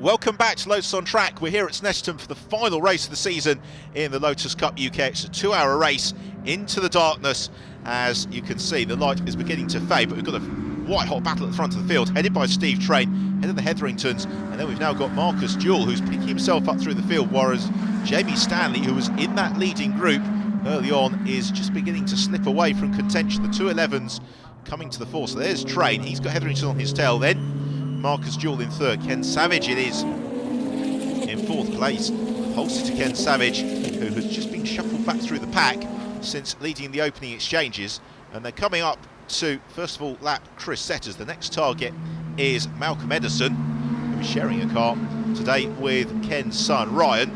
Welcome back to Lotus on Track. We're here at Snetterton for the final race of the season in the Lotus Cup UK. It's a 2-hour race into the darkness. As you can see, the light is beginning to fade, but we've got a white-hot battle at the front of the field, headed by Steve Train, head of the Hetheringtons, and then we've now got Marcus Jewell, who's picking himself up through the field, whereas Jamie Stanley, who was in that leading group early on, is just beginning to slip away from contention. The 211s coming to the fore. So there's Train, he's got Hetherington on his tail then. Marcus Jewell in third, Ken Savage it is in fourth place. Holster to Ken Savage, who has just been shuffled back through the pack since leading the opening exchanges. And they're coming up to, first of all, lap Chris Setters. The next target is Malcolm Edison, who is sharing a car today with Ken's son, Ryan.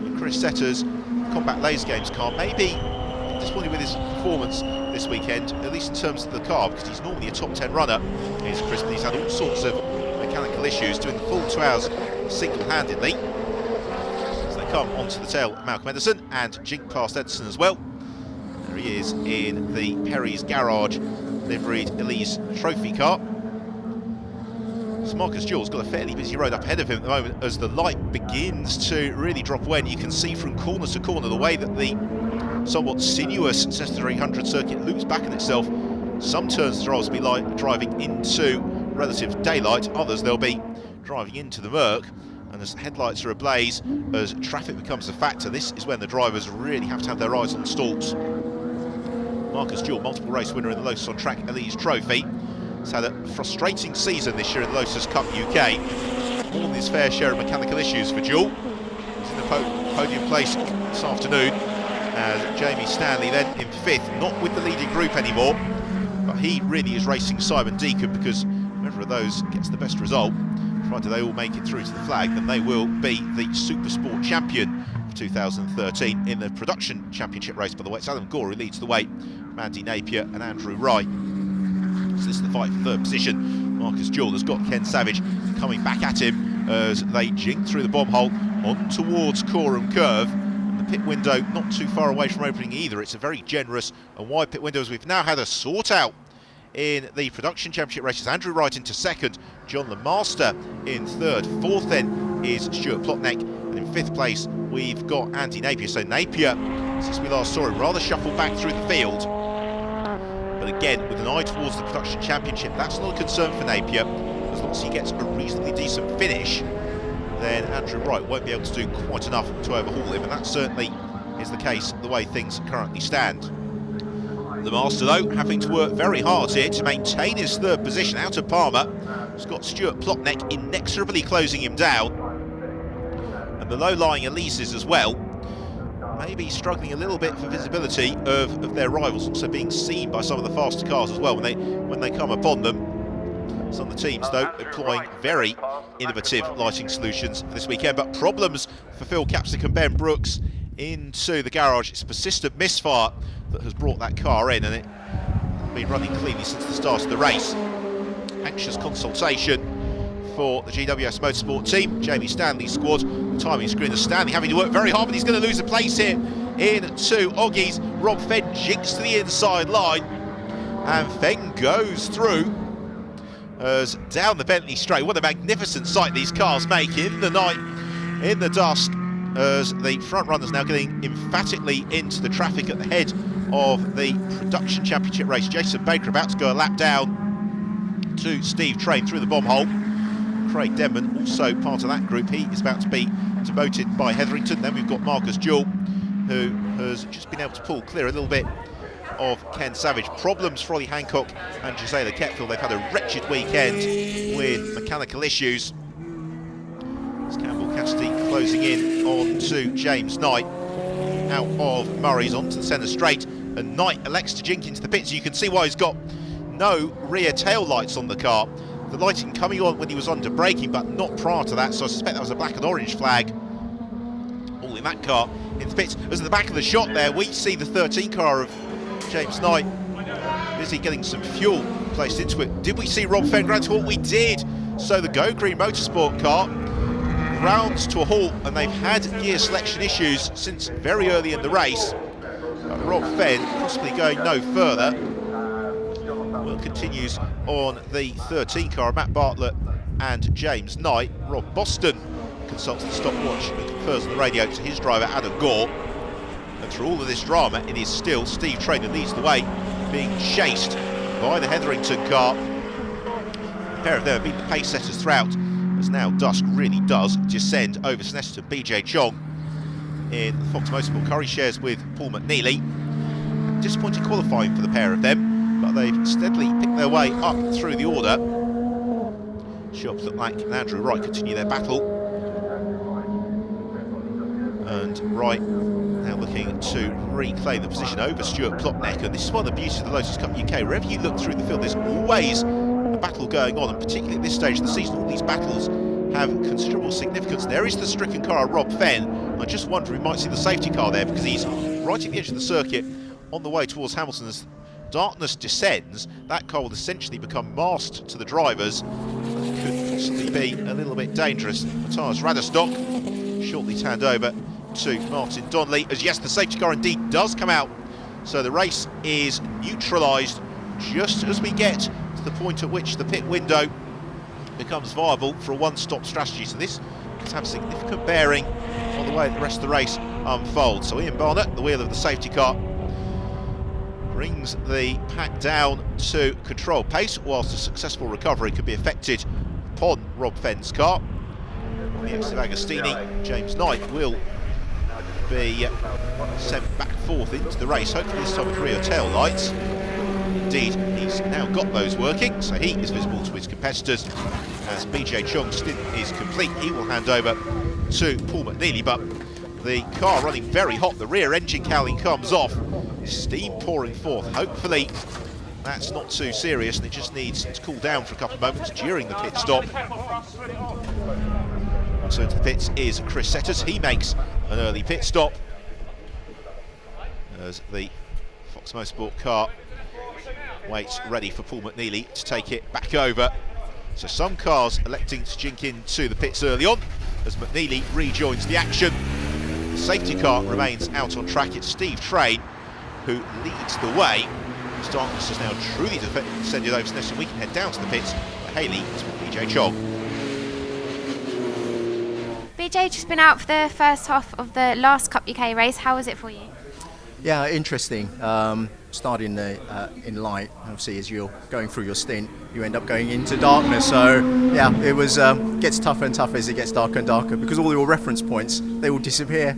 And Chris Setters, Combat Laser Games car, maybe disappointed with his performance this weekend, at least in terms of the car, because he's normally a top 10 runner. He's Chris, but he's had all sorts of mechanical issues, doing the full 2 hours single-handedly. So they come onto the tail of Malcolm Edison and jink past Edison as well. There he is in the Perry's Garage liveried Elise Trophy car. So Marcus Jewell's got a fairly busy road up ahead of him at the moment as the light begins to really drop away, and you can see from corner to corner the way that the somewhat sinuous Cessna 300 circuit loops back on itself. Some turns the drivers will be driving into relative daylight, others they'll be driving into the murk, and as the headlights are ablaze, as traffic becomes a factor, this is when the drivers really have to have their eyes on stalks. Marcus Jewell, multiple race winner in the Lotus on Track Elise Trophy. He's had a frustrating season this year in the Lotus Cup UK. More than his fair share of mechanical issues for Jewell. He's in the podium place this afternoon. As Jamie Stanley then in fifth, not with the leading group anymore, but he really is racing Simon Deacon, because whoever of those gets the best result, provided they all make it through to the flag, then they will be the Super Sport champion for 2013 in the production championship race. By the way, it's Adam Gore who leads the way, Mandy Napier and Andrew Wright. So this is the fight for third position. Marcus Jewell has got Ken Savage coming back at him as they jink through the bomb hole on towards Coram Curve. Pit window not too far away from opening either. It's a very generous and wide pit window, as we've now had a sort out in the production championship races. Andrew Wright into second, John Lemaster in third. Fourth then is Stuart Plotneck, and in fifth place we've got Andy Napier. So Napier, since we last saw him, rather shuffled back through the field, but again with an eye towards the production championship. That's not a concern for Napier, as long as he gets a reasonably decent finish. Then Andrew Wright won't be able to do quite enough to overhaul him, and that certainly is the case the way things currently stand. The Master, though, having to work very hard here to maintain his third position out of Palmer. He's got Stuart Plotneck inexorably closing him down, and the low-lying Elises as well, maybe struggling a little bit for visibility of their rivals, also being seen by some of the faster cars as well when they come upon them. Some of the teams, though, employing very innovative lighting solutions for this weekend, but problems for Phil Capsick and Ben Brooks into the garage. It's a persistent misfire that has brought that car in, and it's been running cleanly since the start of the race. Anxious consultation for the GWS Motorsport team. Jamie Stanley's squad, the timing screen of Stanley having to work very hard, but he's going to lose a place here into Oggies. Rob Fenn jinks to the inside line, and Fenn goes through as down the Bentley straight. What a magnificent sight these cars make in the night, in the dusk, as the front runners now getting emphatically into the traffic at the head of the production championship race. Jason Baker about to go a lap down to Steve Train through the bomb hole. Craig Denman, also part of that group, he is about to be demoted by Hetherington. Then we've got Marcus Jewell, who has just been able to pull clear a little bit of Ken Savage. Problems for Ollie Hancock and Gisela Ketfield. They've had a wretched weekend with mechanical issues. It's Campbell Cassidy closing in on to James Knight out of Murray's onto the centre straight, and Knight elects to jink into the pits. You can see why he's got no rear tail lights on the car. The lighting coming on when he was under braking, but not prior to that, so I suspect that was a black and orange flag. All in that car in the pits. As at the back of the shot there, we see the 13 car of James Knight busy getting some fuel placed into it. Did we see Rob Fenn ground to a halt? We did. So the Go Green Motorsport car grounds to a halt, and they've had gear selection issues since very early in the race. But Rob Fenn possibly going no further. Will continues on the 13 car. Matt Bartlett and James Knight. Rob Boston consults the stopwatch and confers on the radio to his driver Adam Gore. And through all of this drama, it is still Steve Train who leads the way, being chased by the Hetherington car. A pair of them have been the pace setters throughout, as now dusk really does descend over Snetterton. BJ Chong in the Fox Motorsport car, he shares with Paul McNeely. Disappointing qualifying for the pair of them, but they've steadily picked their way up through the order. Shops look like Andrew Wright continue their battle. And Wright now looking to reclaim the position over Stuart Plotneck. And this is one of the beauties of the Lotus Cup UK. Wherever you look through the field, there's always a battle going on, and particularly at this stage of the season, all these battles have considerable significance. There is the stricken car, Rob Fenn. I just wonder if we might see the safety car there, because he's right at the edge of the circuit on the way towards Hamilton. As darkness descends, that car will essentially become masked to the drivers. It could possibly be a little bit dangerous. Matthias Raderstock shortly turned over to Martin Donnelly, as yes, the safety car indeed does come out. So the race is neutralised just as we get to the point at which the pit window becomes viable for a one-stop strategy. So this could have significant bearing on the way the rest of the race unfolds. So Ian Barnett, at the wheel of the safety car, brings the pack down to control pace, whilst a successful recovery could be effected upon Rob Fenn's car. On the exit of Agostini, James Knight will be sent back forth into the race, hopefully this time with rear tail lights. Indeed, he's now got those working, so he is visible to his competitors. As BJ Chong's stint is complete, he will hand over to Paul McNeely, but the car running very hot, the rear engine cowling comes off, steam pouring forth. Hopefully that's not too serious and it just needs to cool down for a couple of moments during the pit stop. So into the pits is Chris Setters. He makes an early pit stop as the Fox Motorsport car waits ready for Paul McNeely to take it back over. So some cars electing to jink into the pits early on as McNeely rejoins the action. The safety car remains out on track. It's Steve Train who leads the way. Darkness has now truly descended over Snetterton. We can head down to the pits. Haley is with BJ Chong. BJ, just been out for the first half of the last Cup UK race. How was it for you? Yeah, interesting. Starting in light, obviously, as you're going through your stint, you end up going into darkness. So yeah, it was gets tougher and tougher as it gets darker and darker, because all your reference points, they will disappear.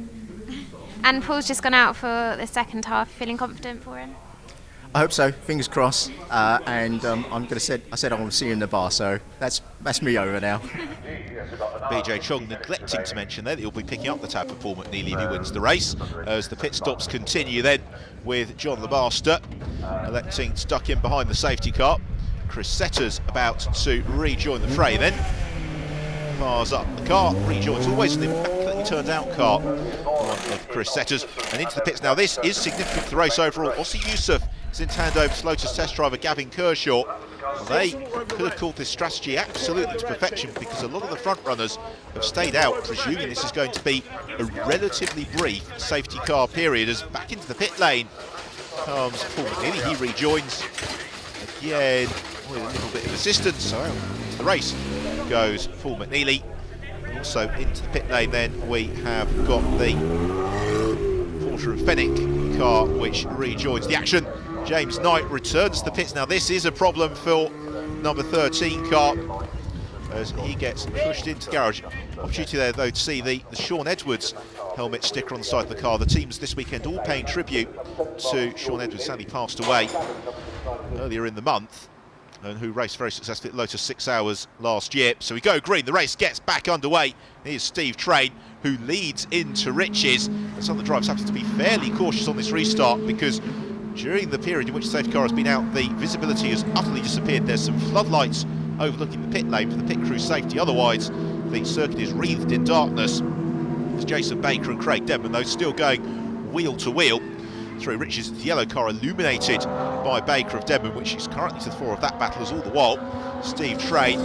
And Paul's just gone out for the second half. Feeling confident for him? I hope so. Fingers crossed. And I said I will see you in the bar. So that's me over now. BJ Chong neglecting to mention there that he'll be picking up the tab for Paul McNeely if he wins the race, as the pit stops continue then with John LeMaster electing to duck in behind the safety car. Chris Setters about to rejoin the fray then. Fires up, the car rejoins, always an immaculately turned out car of Chris Setters, and into the pits. Now this is significant for the race overall. Ossie Yusuf is in hand over to Lotus test driver Gavin Kershaw. They could have called this strategy absolutely to perfection, because a lot of the front runners have stayed out, presuming this is going to be a relatively brief safety car period. As back into the pit lane comes Paul McNeely, he rejoins again with a little bit of assistance. So out into the race goes Paul McNeely. And also into the pit lane then we have got the Porter and Fenwick car which rejoins the action. James Knight returns to the pits. Now this is a problem for number 13 car as he gets pushed into the garage. Opportunity there though to see the Sean Edwards helmet sticker on the side of the car. The teams this weekend all paying tribute to Sean Edwards, sadly passed away earlier in the month, and who raced very successfully at Lotus 6 Hours last year. So we go green, the race gets back underway. Here's Steve Train who leads into Riches, and some of the drivers have to be fairly cautious on this restart, because during the period in which the safety car has been out, the visibility has utterly disappeared. There's some floodlights overlooking the pit lane for the pit crew safety. Otherwise, the circuit is wreathed in darkness. There's Jason Baker and Craig Denman, those still going wheel to wheel through Riches. The yellow car illuminated by Baker of Denman, which is currently to the fore of that battle, as all the while Steve Train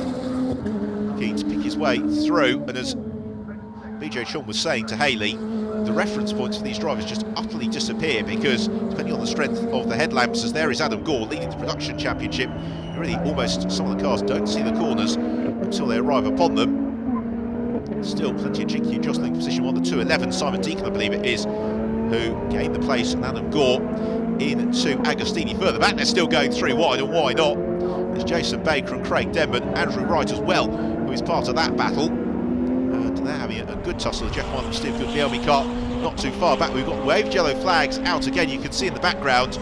keen to pick his way through. And as BJ Chong was saying to Haley, the reference points for these drivers just utterly disappear, because depending on the strength of the headlamps, as there is Adam Gore leading the production championship, really almost some of the cars don't see the corners until they arrive upon them. Still plenty of jinky and jostling position on the 211. Simon Deacon, I believe it is, who gained the place, and Adam Gore into Agostini further back. They're still going 3 wide, and why not? There's Jason Baker and Craig Denman, Andrew Wright as well, who is part of that battle. And they're having a good tussle. Jeff Martin and Steve Guglielmi car not too far back. We've got waved yellow flags out again. You can see in the background,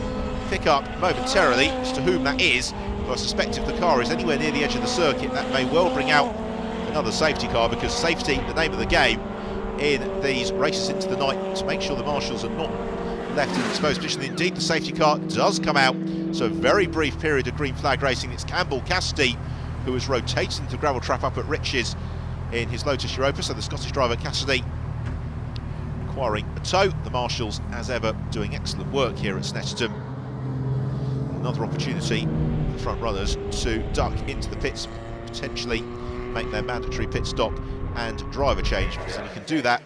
pick up momentarily as to whom that is. But I suspect if the car is anywhere near the edge of the circuit, that may well bring out another safety car, because safety, the name of the game in these races into the night, to make sure the marshals are not left in an exposed position. Indeed, the safety car does come out, so a very brief period of green flag racing. It's Campbell Cassidy who has rotated into the gravel trap up at Riches in his Lotus Europa, so the Scottish driver Cassidy requiring a tow. The marshals, as ever, doing excellent work here at Snetterton. Another opportunity for the front runners to duck into the pits, potentially make their mandatory pit stop and driver change, because then you can do that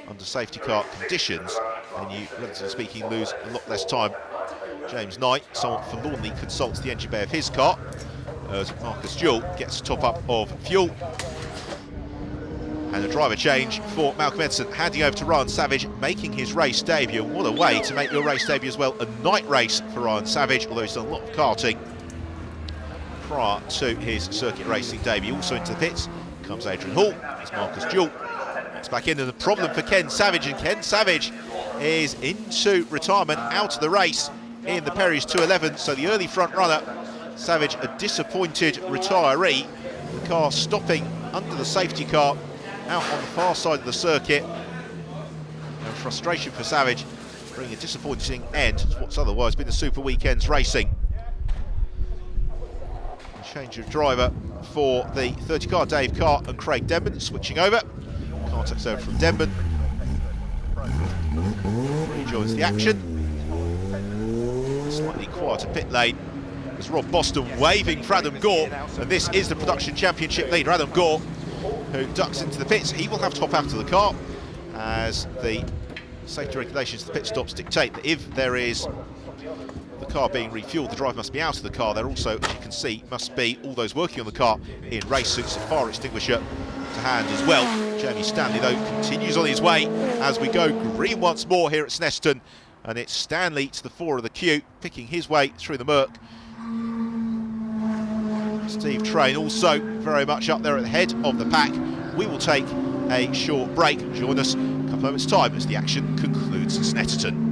under safety car conditions, and you, relatively speaking, lose a lot less time. James Knight somewhat forlornly consults the engine bay of his car as Marcus Jewell gets a top up of fuel. And a driver change for Malcolm Edson, handing over to Ryan Savage, making his race debut. What a way to make your race debut as well, a night race for Ryan Savage, although he's done a lot of karting prior to his circuit racing debut. Also into the pits comes Adrian Hall, it's Marcus Jewell. It's back in, and the problem for Ken Savage, and Ken Savage is into retirement, out of the race in the Perry's 211, so the early front runner, Savage, a disappointed retiree. The car stopping under the safety car out on the far side of the circuit, and frustration for Savage, bringing a disappointing end to what's otherwise been a super weekend's racing. A change of driver for the 30 car, Dave Carr and Craig Denman switching over. Car takes over from Denman, rejoins the action. Slightly quieter pit lane as Rob Boston waving for Adam Gore, and this is the production championship leader, Adam Gore, who ducks into the pits. He will have to hop out of the car, as the safety regulations, the pit stops dictate that if there is the car being refueled, the driver must be out of the car. There also, as you can see, must be all those working on the car in race suits, a fire extinguisher to hand as well. Jamie Stanley, though, continues on his way as we go green once more here at Snetterton, and it's Stanley to the fore of the queue, picking his way through the murk. Steve Train also very much up there at the head of the pack. We will take a short break. Join us in a couple of moments' time as the action concludes in Snetterton.